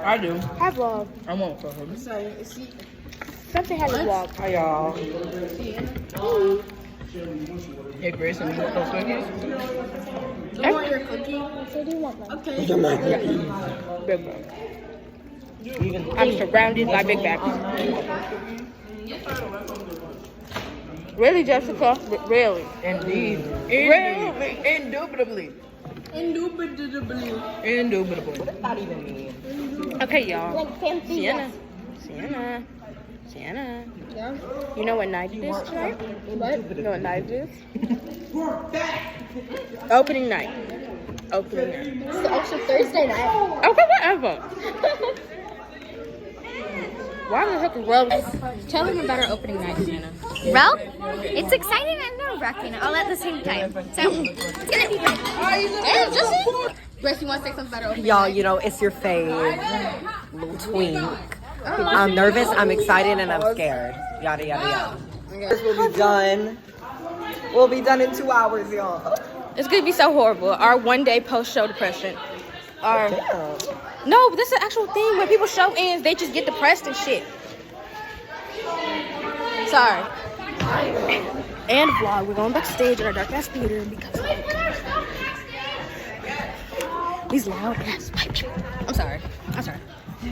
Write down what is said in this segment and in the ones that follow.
I do. Hi, vlog. I won't for him. Something had a vlog. Hi, y'all. Hey, Grace, and you want those cookies? You want your cookie? So do you want one? Okay. Big bag. I'm surrounded by big bags. Really, Jessica? Really? Indeed. Really? Indubitably. Indubitably. Indubitably. What does that even mean? Okay, y'all. Like fancy. Sienna. Yeah. You know what night it is tonight? What? You know what night it is? Opening night. Opening night. It's also Thursday night. Okay, whatever. Why the heck, Rose? Tell them about our opening night, Sienna. Well, it's exciting and nerve-wracking all at the same time. So, it's gonna be good. Hey, Jessie! Grace, you want to say something about our opening Y'all, night? you know, it's your fave little twink. I'm nervous, I'm excited, and I'm scared. Yada, yada, yada. This will be done. We'll be done in 2 hours, y'all. It's gonna be so horrible. Our one-day post-show depression. Our no, but this is an actual thing. When people show ends, they just get depressed and shit. Sorry. And vlog. We're going backstage at our dark ass theater because these loud ass white people. I'm sorry.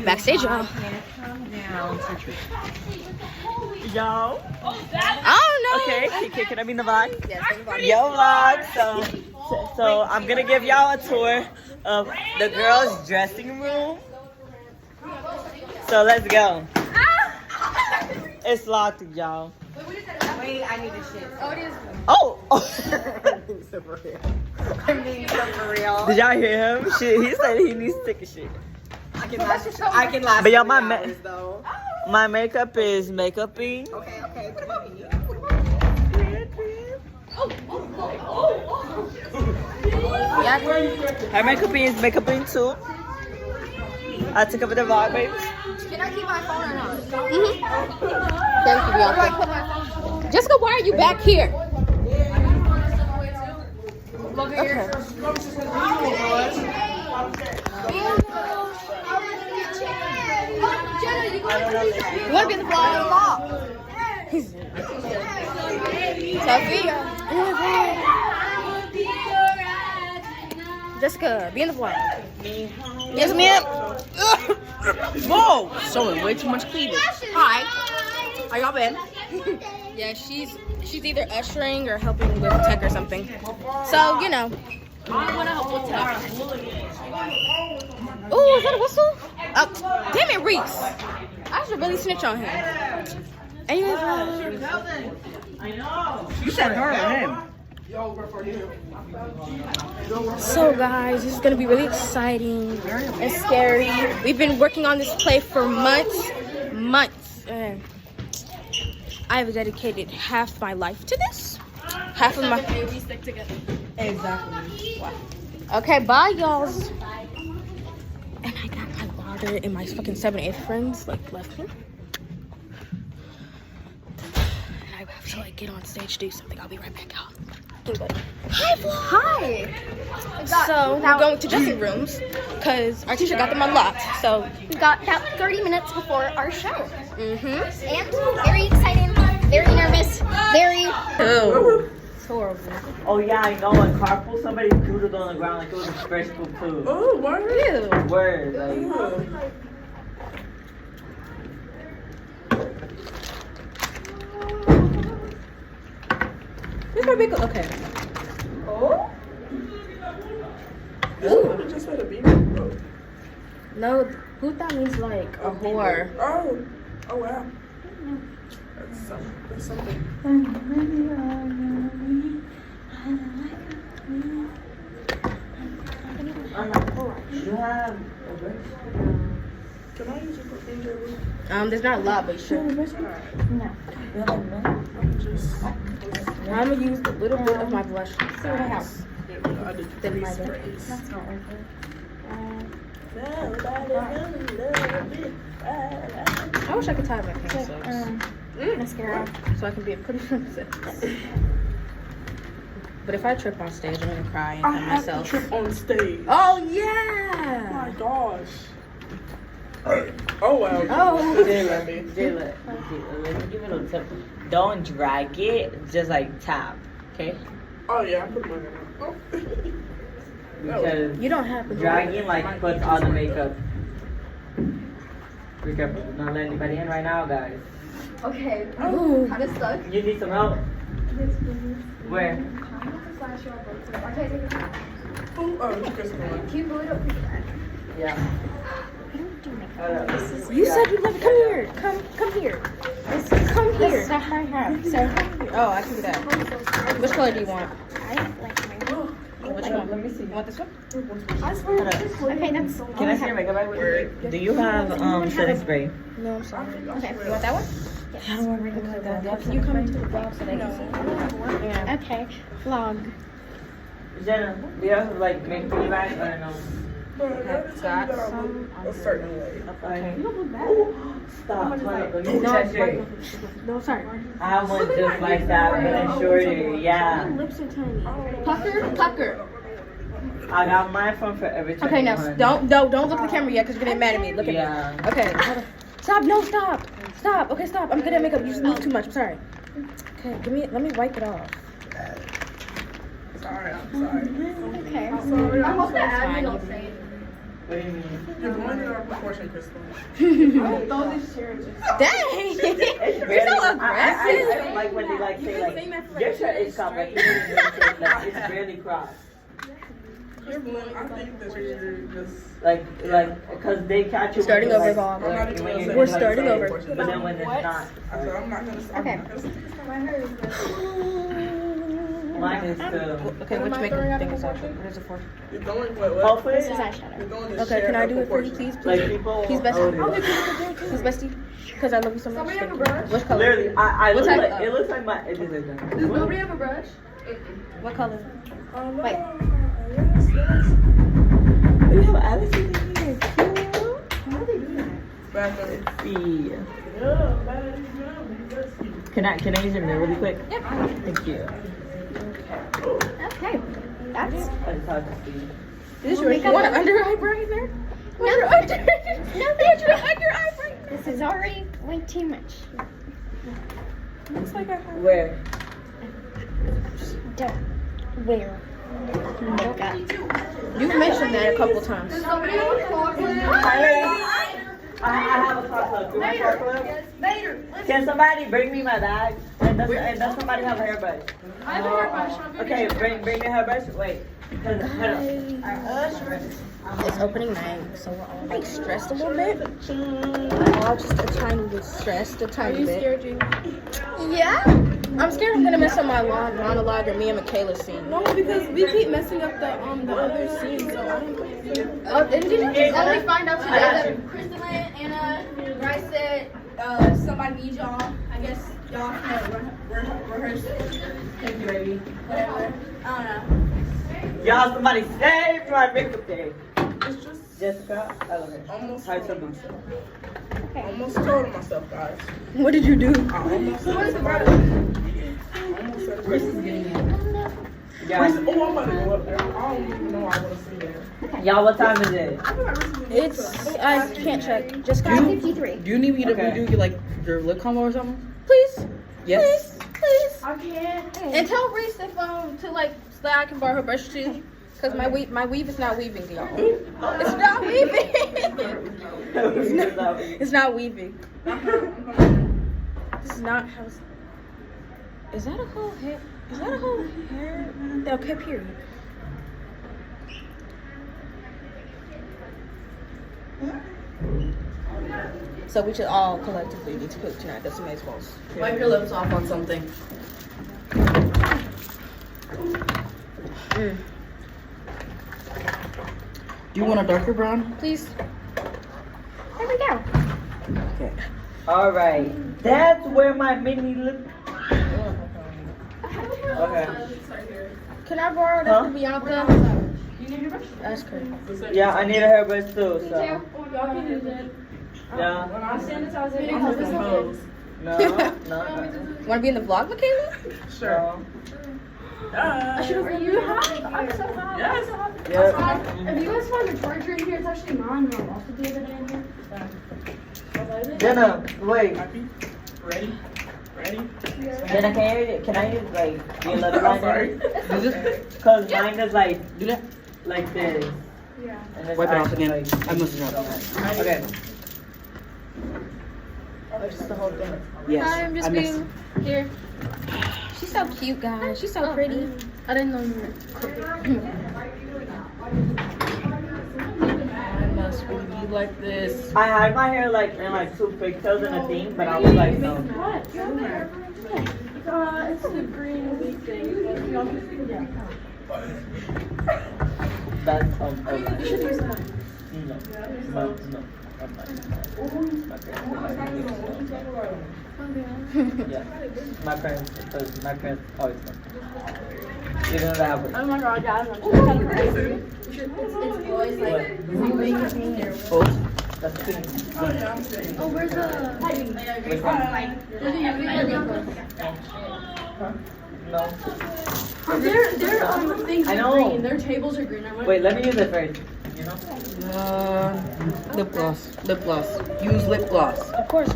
Backstage, y'all. Yo. I don't know. Okay, can I be in the vlog? Yes, Yo, vlog. So I'm gonna give y'all a tour of the girls' dressing room. So let's go. It's locked, y'all. Wait, I need a shit. Oh, for real. For real. Did y'all hear him? Shit, he said he needs to take a shit. I can last. But y'all, my makeup is makeuping. Okay. What about me? Yeah. Her makeuping is makeuping too. I took over the vlog, babes. Can I keep my phone or not? Thank you, Bianca. Jessica, why are you back here? Okay. You want to be in the vlog? Sophia. Jessica, be in the vlog. Yes, ma'am. Whoa! Showing way too much cleavage. Hi. How y'all been? Yeah, she's either ushering or helping with tech or something. So, you know. I want to help with tech. Oh, is that a whistle? Oh, damn it, Reese. I should really snitch on him. Anyways, You said her or him? so guys, this is gonna be really exciting and scary. We've been working on this play for months, and I've dedicated half my life to this. Half of my. We stick together. Exactly. Wow. Okay, bye, y'all. And I got my water and my fucking 7-8 friends left me. And I have to get on stage to do something. I'll be right back, y'all. Hi, vlog. Hi. So we're going to dressing rooms because our teacher got them unlocked. So We got about 30 minutes before our show. and Very exciting, very nervous, very... it's horrible. Oh yeah, I know. In carpool, somebody doodled on the ground like it was a fresh food too. Oh, word. Ew. Word. This might be good. Okay. Oh? Ooh. You just said a beat. No, puta means like a whore. Oh. Oh, wow. That's something. You have. Can I use your finger? There's not a lot, but sure. I'm gonna use a little bit of my blush. See what I have. I did Then my sprays. That's not worth it. I wish I could tie my pencils. Mascara. So I can be a pretty princess. But if I trip on stage, I'm gonna cry and I cut have myself. to trip on stage. Oh Oh yeah! my gosh. Oh wow. Oh. Jayla, let me give it a little tip. Don't drag it, just like tap, okay? Oh yeah, I put mine in. Because You don't have to. dragging like puts all the makeup. Be careful, do not let anybody in right now, guys. Okay. Ooh. Kind of stuck. You need some help? Where? Okay, take it out. Oh, Crystal. Can you blow it up? Yeah. You said you love. Come here. Come here. Come here. So hard hat. So Oh, I can do that. Which color do you want? I like my. Which one? Let me see. You want this one? Okay, that's. Can I see your makeup bag? Do you have setting spray? No, I'm sorry. Okay. You want that one? I don't want to bring it like that. Can you come into the vlog so they can see? Yeah. Okay. Vlog. Jenna, do you have like makeup bags or no? Got A certain way. Okay. Stop. No, No, sorry. I have one just like that, but it's shorter. Yeah. Lips are tiny. Tucker. I got mine from Forever 21. Okay, now don't look at the camera yet because you're gonna get mad at me. Look at Yeah. me. Okay. hold on. Stop. No, stop. Stop. Okay, stop. I'm good at makeup. You just move too much. I'm sorry. Okay, let me wipe it off. Sorry, I'm sorry. Okay. I hope that admin don't say it. What do you mean? You're going in our proportion, Crystal. Dang. It's You're so I aggressive. like when they like say like your shirt is cropped, like even if it's barely cropped. You're blowing. I think that you're just. Like, because they catch you. Starting when over, you're, Bob. like, when you're We're like, starting saying, over. But then when it's not. I said I'm not gonna stop. Okay. Mine is still. Okay, which makeup thing is that? What is it for? You're going what? Hopefully. This is eyeshadow. You're going to Okay, share can I a do it for you, proportion. please? Like people. He's bestie. older. He's bestie. Because I love you so much. Somebody have a Thank you. brush? Which color? Literally, I What look type like, of- it looks like my. It is like Does nobody have a brush? What color? Wait. We have Alice in here. Back up. Cute. Can I use your mirror really quick? Yep. Thank you. Okay. That's. I just have to see. Is this yours? You want an under eye brightener? No. Your under. No, you want under eye brightener? This is already way too much. Looks like I have. Where? Don't wear makeup. You've mentioned that a couple times. Somebody have a claw clip? I have a car club. You want a car club? Later. Can somebody bring me my bag? And does somebody have a hairbrush? I have a hairbrush. Okay, bring your hairbrush. Wait. It's opening night, so we're all like stressed a little bit. We're all just a tiny bit stressed, a tiny bit. Scared you? Yeah. I'm scared I'm gonna mess up my long monologue or me and Michaela's scene. No, because we keep messing up the other scenes. So I don't think. Oh, didn't you? Only find out today that Kristen, Anna, Rice said somebody needs y'all. I guess y'all can rehearse. Thank you, baby. Whatever. I Y'all, somebody save my makeup day. It's just Jessica, I love it. almost. Hi, something. Almost told myself, guys. What did you do? I almost said What is the brush? Almost said Reese is getting in. Reese- Yeah. Oh, I'm about to go up there. I don't even know I want to see there. Y'all, what time is it? It's I can't check. Just 5:53. Do you need me to Okay. redo like your lip combo or something? please, Yes. please. I can't. And tell Reese if to like that I can borrow her brush too, cause my weave is not weaving, y'all. It's not weaving. It's not weaving. This is not how. Is that a whole hair? Is that a whole hair? Okay, period. So we should all collectively need to cook tonight. That's amazing. Wipe your lips off on something. Do you want a darker brown? Please. There we go. Okay. All right. That's where my mini lip. Okay. Can I borrow that Huh? from Bianca? Ask her. Yeah, I need a hairbrush too. So. Y'all can use it. Yeah. I'll sanitize it. No. Wanna be in the vlog, Michaela? Sure. I should have. You have. I'm so hot. Yes. Yep. If you guys find a charger in here, it's actually mine. I lost it the other day in here. Jenna, wait. Happy? Ready? Ready? Jenna, can I use like the another line? sorry. Cause mine is like Do that. like this. Yeah. And it's Wipe it off actually, again. like, I must have. Okay. Just the whole thing. Yes. Hi, I'm just I missed being here. She's so cute, guys. She's so pretty. I didn't know you were. I must be like this. I had my hair like in like two pigtails and a thing, but I was like, no. It's the green leaf thing. That's You should use that. no, but no. I'm not. Yeah, my parents, because my parents always come. Even though that happens. Oh my god, guys. It's boys like moving his hair. Oh, that's pink. Oh, where's the piping? Which one? Huh? No. Their things I are know. green. Their tables are green. Wait, let me use it first. You know? Lip gloss. Lip gloss. Use lip gloss. Of course.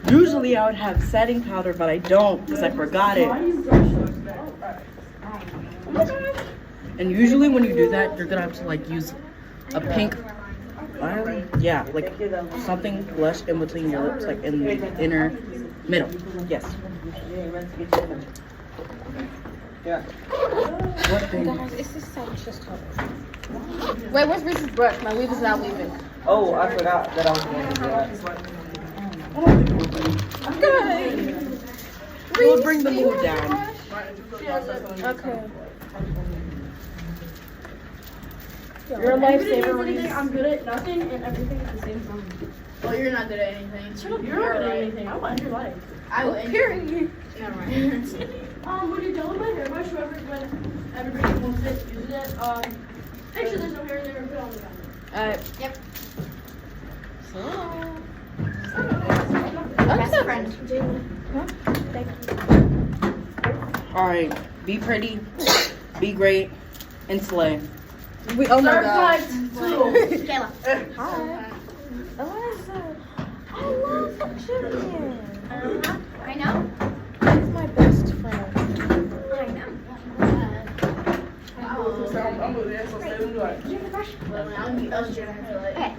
Usually I would have setting powder, but I don't because I forgot it. And usually when you do that, you're gonna have to like use a pink, yeah, like something blush in between your lips, like in the inner middle. Yes. Yeah. What thing? Guys, it's just so just Wait, where's Reese's brush? My weave is not weaving. Oh, I forgot that I was going to do that. We'll bring the mood down. Okay. You're a lifesaver, Reese. I'm good at nothing and everything at the same time. Well, you're not good at anything. You're not good at anything. I want your life. I will end you. Never mind. When you're done with my hair brush, when everybody wants it, uses it, make sure there's no hair in there and put it on the ground. Alright. Yep. Best friend. Alright, be pretty, be great, and slay. Oh my god. Kayla. Hi. Eliza. I love the chicken. I know. She's my best friend. I know. I'm gonna ask her, say, like, Well, I'll be us Okay.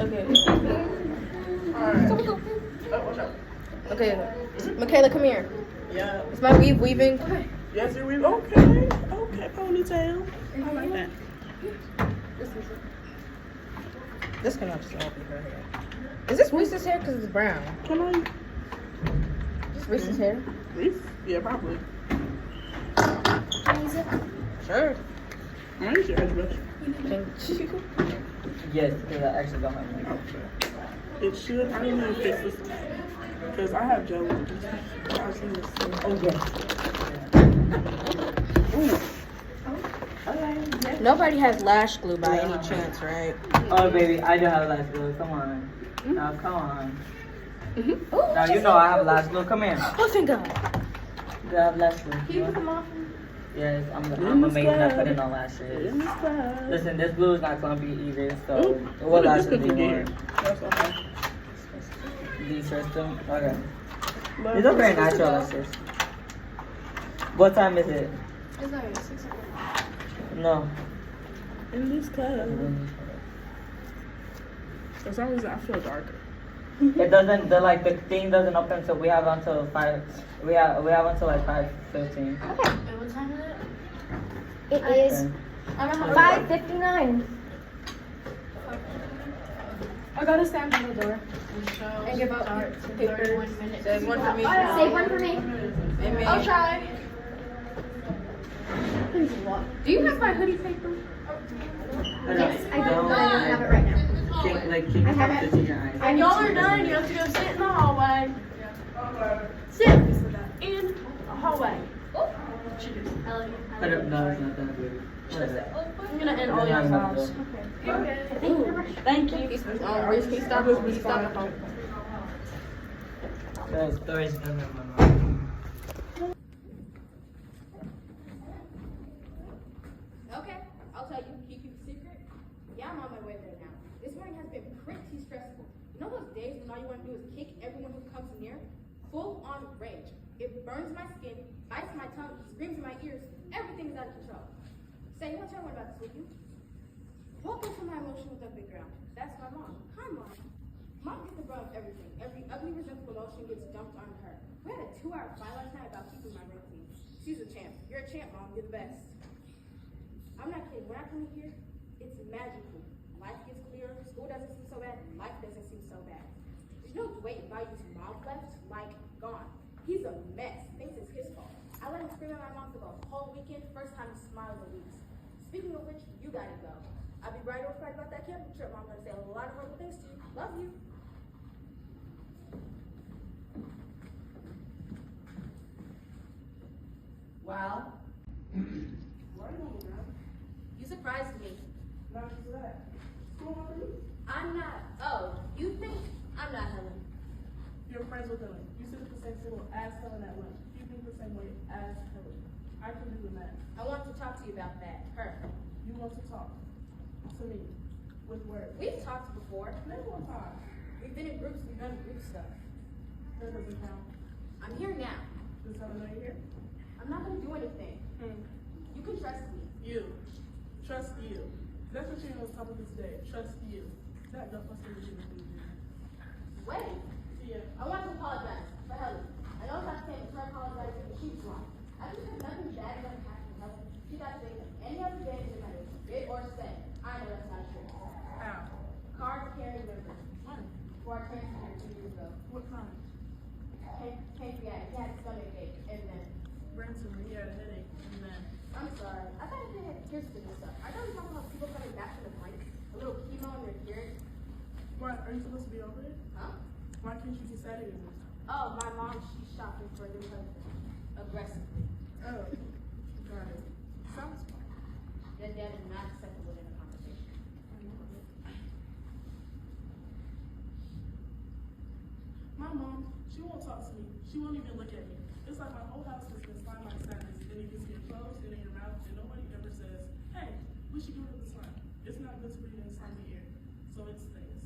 Okay. alright. Oh, watch out. Okay. Michaela, come here. Yeah. Is my weave weaving? Yes, you're really okay. Okay, ponytail. I like that. This cannot just all be her hair. Is this Reese's hair? Because it's brown. Can I? Is this Reese's hair? Reese? Yeah, probably. Sure. I ain't your husband. Thank you. Yes, because I actually don't have my Okay. It should. I didn't even fix this because I have jelly. I've seen this. Oh, yes. Nobody has lash glue by any chance, right? Oh, baby, I do have lash glue. Come on. Now, come on. Ooh, Now, you know I have lash glue. Come here. Oh, thank God. You have lash glue. Can you put them off? Yes, I'm amazing at putting on lashes. Listen, this glue is not clumpy either, so what lashes do you want? That's okay. These first two? Okay. These are very natural lashes. What time is it? It's like 6 o'clock. No. In this class. For some reason, I feel darker. It doesn't, the thing doesn't open, so we have until 5, we have until like 5:15. Wait, what time is it? It is Okay. 5:59. I gotta stand by the door. And give out papers. Save one for me. Save one for me. Amen. I'll try. Do you have my hoodie paper? Yes, I don't, but I don't have it right now. Can you pop this in your eyes? When y'all are done, you have to go sit in the hallway. Sit in the hallway. I don't know, it's not that good. I'm gonna end all your files. Thank you. Reese, can you stop? Can you stop? The story's done in my mind. Okay, I'll tell you. Keep it secret. Yeah, I'm on my way there now. pretty stressful. You know those days when all you want to do is kick everyone who comes near? Full on rage. It burns my skin, bites my tongue, screams in my ears. Everything's out of control. Say, you want to tell me about this with you? Welcome to my emotional dumping ground. That's my mom. Hi, Mom. Mom gets the brunt of everything. Every ugly, resentful emotion gets dumped on her. We had a 2-hour fight last night about keeping my routine. She's a champ. You're a champ, Mom. You're the best. I'm not kidding. When I come in here, it's magical. Life gets clearer. School doesn't seem so bad. Life doesn't seem so bad. Did you know Dwight values Mom left? Like, gone. He's a mess. Thinks it's his fault. I let him scream at my mom for the whole weekend. First time he smiled in weeks. Speaking of which, you gotta go. I'll be right over about that camping trip. Mom gonna say a lot of horrible things to you. Love you. Wow. Why are you on the ground? You surprised me. Not just that. What's going on for you? I'm not. Oh, you think I'm not Helen? You're friends with Helen. You sit at the same table as Helen at lunch. You think the same way as Helen. I can do the math. I want to talk to you about that. Her. You want to talk to me with words. We've talked before. Never one time. We've been in groups. We've done group stuff. That doesn't count. I'm here now. Does Helen know you're here? I'm not gonna do anything. You can trust me. You. Trust you. That's what you're on top of this day. Trust you. That don't must be you. Wait. Yeah. I want to apologize for Helen. I know it's not the same as her apologizing, but she was wrong. I just said nothing bad is gonna happen to Helen. She got to say any other day in the matter, did or said. I know that's not true. How? Card carrying members. When? Before I transferred 2 years ago. What kind? Pancreatic. He had a stomach ache, and then Brain tumor. He had a headache. And then. I'm sorry. I thought they had piercing and stuff. I know you're talking about people coming back from the brink. A little chemo in their ears. Why? Are you supposed to be over it? Huh? Why can't you decide it? Oh, my mom, she's shopping for a new husband. Aggressively. Oh. Got it. Sounds fun. That is not acceptable in a conversation. My mom, she won't talk to me. She won't even look at me. It's like my whole house has been slime like sadness. And it gets in your clothes and in your mouth, and nobody ever says, hey, we should get rid of the slime. It's not good to breathe in slimy air. So it stays.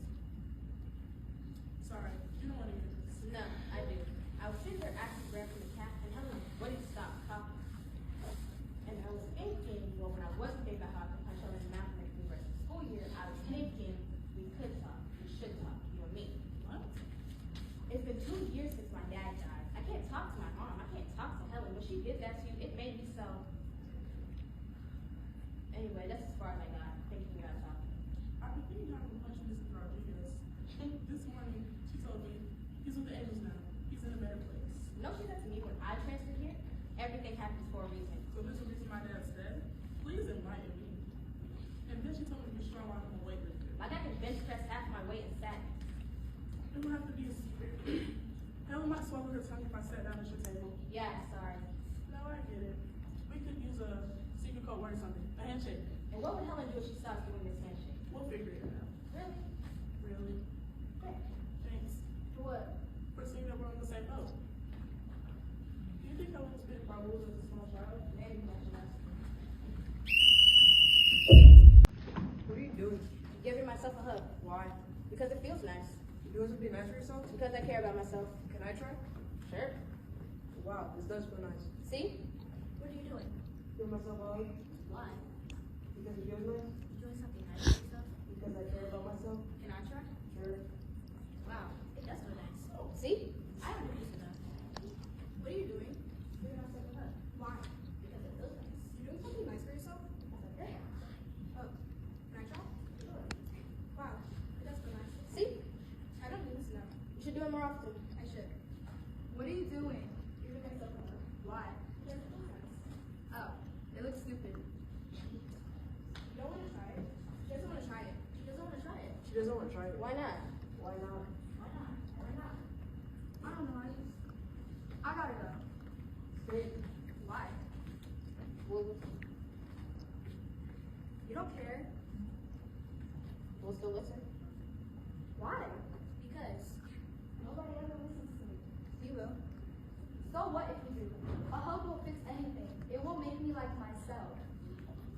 Sorry, you don't want to hear this. No, I do. I was sitting there acting grabbing the cat, and Helen wouldn't stop talking. And I was thinking, well, when I wasn't thinking about how I could punch her in the mouth and make the rest of the school year, I was thinking we could talk. We should talk, you and me. What? It's been 2 years since my dad died. I can't talk to my mom. I can't talk to Helen. When she did that to you, it made me so. Anyway, that's as far as I got thinking about talking. I've been thinking how to punch Mrs. Rodriguez. This morning, she told me he's with the Angels now. He's in a better place. You know she said to me when I transferred here, everything happens for a reason. So this is the reason my dad's dead? Please enlighten me. And then she told me to be strong like a weightlifter. My dad can bench press half my weight in sadness. It would have to be a secret. Helen might swallow her tongue if I sat down at your table. Yeah, sorry. No, I get it. We could use a secret code word or something. A handshake. And what would Helen do if she saw us doing this handshake? We'll figure it out. Really? Really? Great. Thanks. For what? For seeing that we're on the same boat. Do you think Helen was bit by rules as a small child? Maybe much less. What are you doing? Giving myself a hug. Why? Because it feels nice. You doing something nice for yourself? Because I care about myself. Can I try? Sure. Wow, this does feel nice. See? What are you doing? Give myself a hug Why? because it feels nice. Doing something nice for yourself? Because I care about myself. Can I try? Sure. Wow, it does feel nice. See? I have a reason though. What are you doing? Giving myself a hug. Why? Because it feels nice. You're doing something nice for yourself? Yeah. Oh, can I try? Sure. Wow, it does feel nice. See? I don't do this enough. You should do it more often. I should. What are you doing? Giving myself a hug. Why? Because it feels nice. Oh, it looks stupid. You don't want to try it? She doesn't want to try it. She doesn't want to try it. She doesn't want to try it. Why not? Why not? Why not? Why not? I don't know. I gotta go. Stay. Why? Well, You don't care. we'll still listen. Why? Because nobody ever listens to me. You will. So what if you do? A hug will fix anything. It will make me like myself.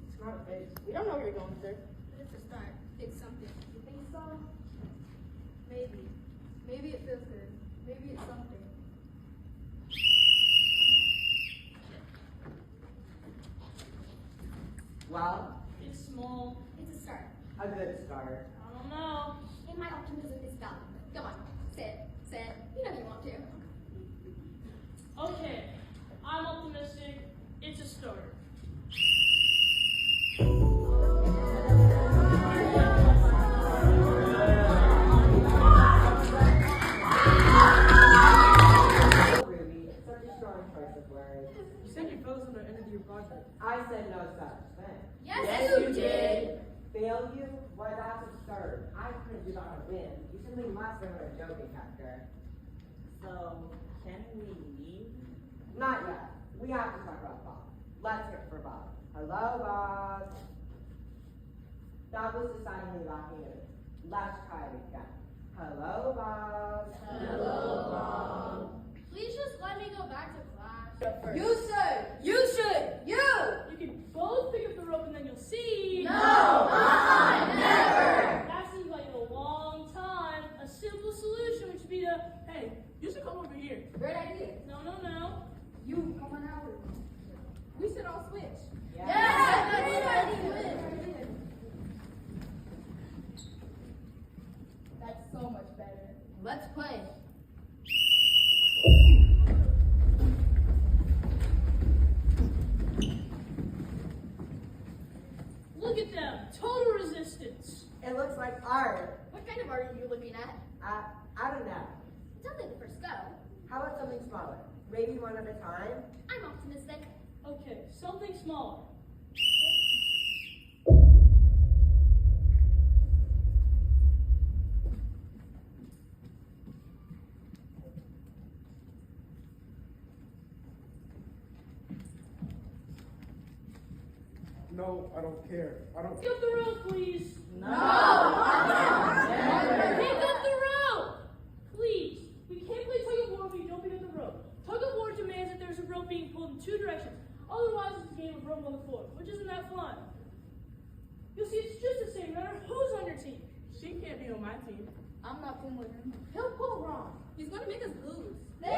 It's not a phase. We don't know what you're going through. But it's a start. Fix something. You think so? Maybe it's something. Well, It's small. It's a start. a good start. I don't know. And my optimism is valid. Come on, say it. You know you want to. Okay, I'm optimistic. It's a start. Ruby, such a strong choice of words. You said you focused on the end of your project. I said no such thing. Yes, you did. Fail you? Why, that's absurd. I couldn't do that on a whim. You simply must remember a joking factor. So, can we leave? Not yet. We have to talk about Bob. Let's hear it for Bob. Hello, Bob. That was decidedly lacking in it. Let's try it again. Hello, Bob. Hello, Mom. Please just let me go back to class. You should. You. You can both pick up the rope and then you'll see. Never. That seems like a long time. A simple solution would be to, hey, you should come over here. Great idea. No. You come on out. We should all switch. Yeah. That's so much better. Let's play. Look at them. Total resistance. It looks like art. What kind of art are you looking at? I don't know. Don't let the first go. How about something smaller? Maybe one at a time? I'm optimistic. Okay, something smaller. No, I don't care. I don't. Pick up the rope, please. No. Pick up the rope! Please. We can't play tug of war if you don't pick up the rope. Tug of war demands that there's a rope being pulled in two directions. Otherwise, it's a game of rope on the floor, which isn't that fun. You'll see, it's just the same no matter who's on your team. She can't be on my team. I'm not playing with him. He'll pull wrong. He's going to make us lose. Now.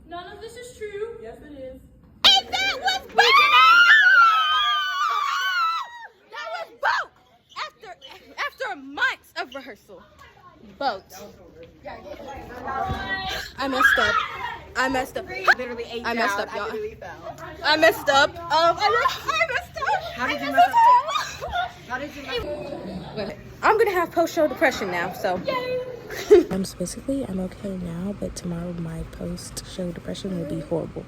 None of this is true. Yes, it is. And that was boat! That was boat! After months of rehearsal. Boat. I messed up. Literally ate I messed down. up, y'all. I literally fell. I messed up. I messed up. How did you mess up? How did you mess up? I'm gonna have post-show depression now, so. Basically, I'm okay now, but tomorrow my post-show depression will be horrible.